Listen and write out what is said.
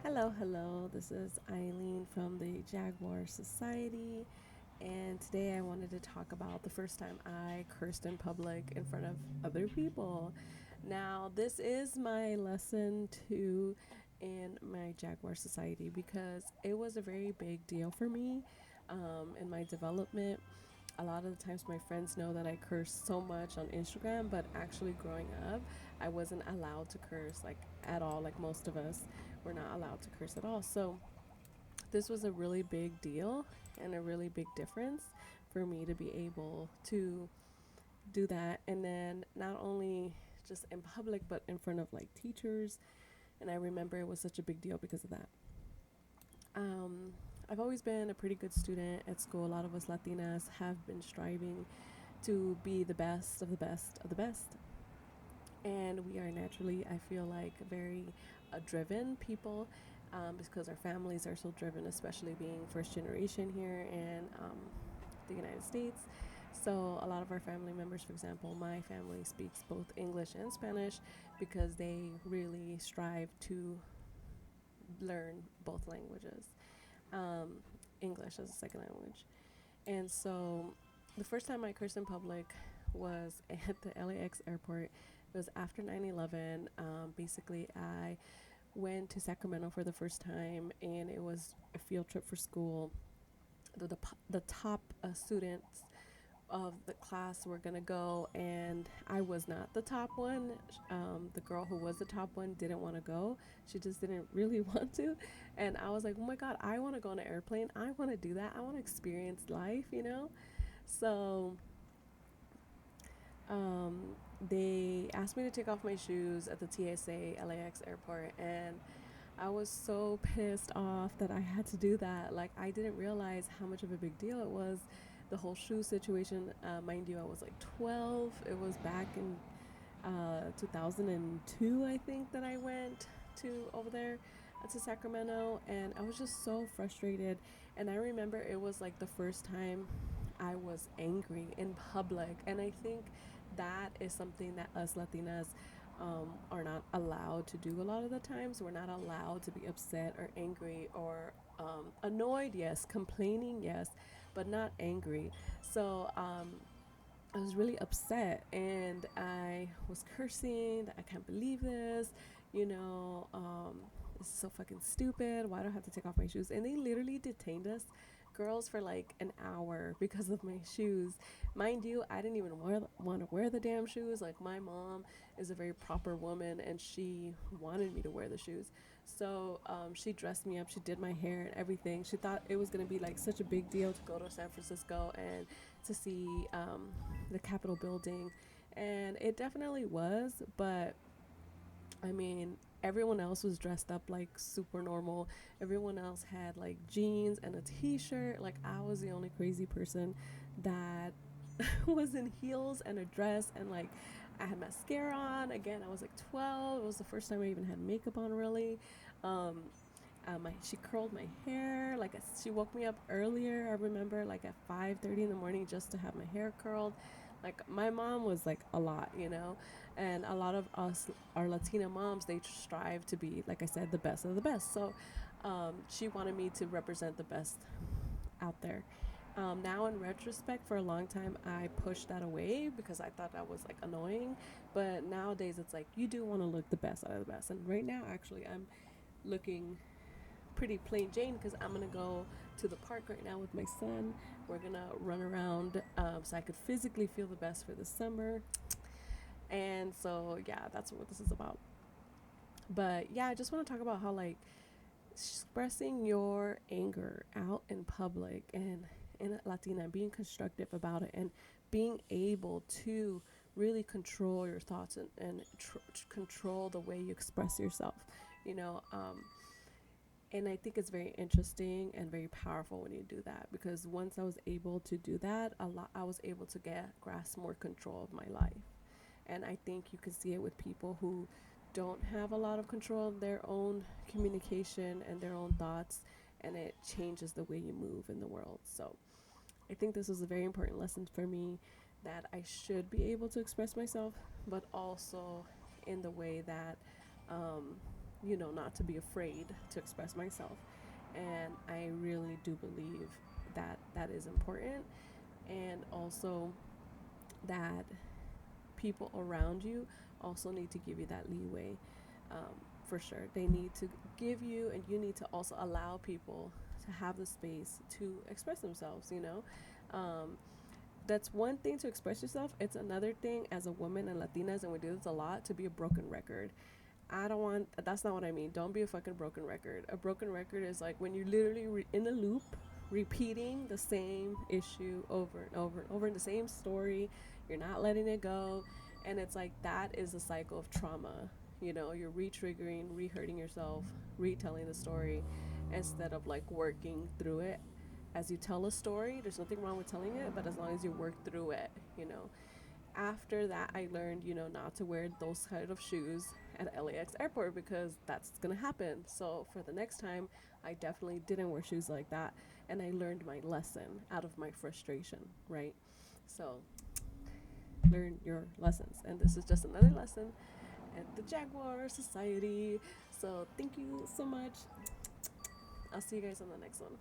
Hello, hello. This is Eileen from the Jaguar Society, and today I wanted to talk about the first time I cursed in public in front of other people. Now, this is my lesson two in my Jaguar Society because it was a very big deal for me in my development. A lot of the times, my friends know that I curse so much on Instagram, but actually, growing up, I wasn't allowed to curse like at all, like most of us were not allowed to curse at all. So this was a really big deal and a really big difference for me to be able to do that. And then not only just in public, but in front of like teachers. And I remember it was such a big deal because of that. Um, I've always been a pretty good student at school. A lot of us Latinas have been striving to be the best of the best of the best. And we are naturally, I feel like, very driven people because our families are so driven, especially being first generation here in the United States. So, a lot of our family members, for example, my family speaks both English and Spanish because they really strive to learn both languages, um, English as a second language. And so, the first time I cursed in public was at the LAX airport. It was after 9/11. Basically, I went to Sacramento for the first time, and it was a field trip for school. The top students of the class were gonna go, and I was not the top one. The girl who was the top one didn't want to go. She just didn't really want to, and I was like, "Oh my god, I want to go on an airplane. I want to do that. I want to experience life." So um, they asked me to take off my shoes at the TSA LAX airport, and I was so pissed off that I had to do that. Like, I didn't realize how much of a big deal it was. The whole shoe situation, mind you, I was like 12. It was back in 2002, I think, that I went to over there to Sacramento, and I was just so frustrated. And I remember it was like the first time I was angry in public, and I think that is something that us Latinas are not allowed to do a lot of the times. We're not allowed to be upset or angry or annoyed, yes, complaining, yes, but not angry. So I was really upset and I was cursing. I can't believe this, you know. This is so fucking stupid. Why do I have to take off my shoes? And they literally detained us, girls, for like an hour because of my shoes. Mind you, I didn't even want to wear the damn shoes. Like, my mom is a very proper woman and she wanted me to wear the shoes. So she dressed me up. She did my hair and everything. She thought it was going to be like such a big deal to go to San Francisco and to see the Capitol building. And it definitely was, but I mean, everyone else was dressed up like super normal. Everyone else had like jeans and a t shirt. Like, I was the only crazy person that was in heels and a dress, and like I had mascara on. Again, I was like 12. It was the first time I even had makeup on, really. Um, she curled my hair. Like, she woke me up earlier. I remember, like at 5:30 in the morning, just to have my hair curled. Like, my mom was like a lot. And a lot of us, our Latina moms, they strive to be, like I said, the best of the best. So she wanted me to represent the best out there. Now, in retrospect, for a long time, I pushed that away because I thought that was like annoying. But nowadays, it's like you do want to look the best out of the best. And right now, actually, I'm looking pretty plain Jane because I'm gonna go to the park right now with my son. We're gonna run around so I could physically feel the best for the summer. And so, yeah, that's what this is about. But yeah, I just want to talk about how, like, expressing your anger out in public and in Latina, being constructive about it, and being able to really control your thoughts and control the way you express yourself. You know, and I think it's very interesting and very powerful when you do that, because once I was able to do that, I was able to get grasp more control of my life. And I think you can see it with people who don't have a lot of control of their own communication and their own thoughts, and it changes the way you move in the world. So I think this was a very important lesson for me, that I should be able to express myself, but also in the way that not to be afraid to express myself. And I really do believe that that is important. And also that people around you also need to give you that leeway. For sure, they need to give you, and you need to also allow people to have the space to express themselves. That's one thing to express yourself. It's another thing as a woman and Latinas, and we do this a lot, to be a broken record. I don't want, that's not what I mean. Don't be a fucking broken record. A broken record is like when you're literally in a loop, repeating the same issue over and over and over in the same story. You're not letting it go. And it's like that is a cycle of trauma. You're re triggering, re hurting yourself, retelling the story instead of like working through it. As you tell a story, there's nothing wrong with telling it, but as long as you work through it, after that I learned not to wear those kind of shoes at LAX airport, because that's gonna happen. So for the next time, I definitely didn't wear shoes like that, and I learned my lesson out of my frustration, right? So learn your lessons, and this is just another lesson at the Jaguar Society. So thank you so much. I'll see you guys on the next one.